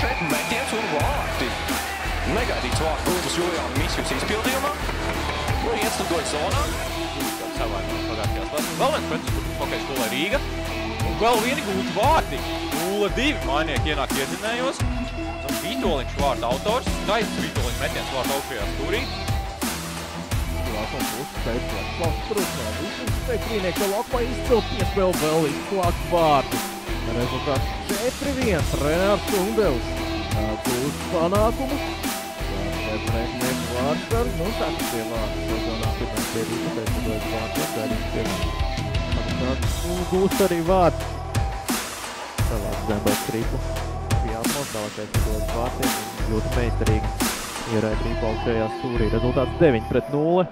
šeit metiens un vārti. Negaidīts vārtu gūtas Julijāna Misjus izpildījumā. Iestudoja zonā. Savainojums pagājušajās spēlēs. Vēl viens pretuzbruks hokeja skolai Rīga. Un vēl vieni gūti vārti. 0-2. Mājnieki ienāk iedzinējos. Vītoliņš vārta autors. Skaists Vītoliņš metiens vārta augšajā stūrī. Lākums uzspēc Veclavs Trusnā. Visus Pekrīnieki jau laukā izcilt piespēl vēl izslāgt vārtu. Rezultāts 4-1. Renārs Ungevs gūst panākumu. Pretinieks vārds ar tāpie vārds. Sezonā pirmais pie Rīga pēc nedodas vārtiem. Gaidījums pie gūst arī vārds. Savāds Zembels Krīplu. Jāsmals tālākais nedodas vārtiem. Ļoti meistarīgi ieraida Rīpa augšējā stūrī. Rezultāts 9-0.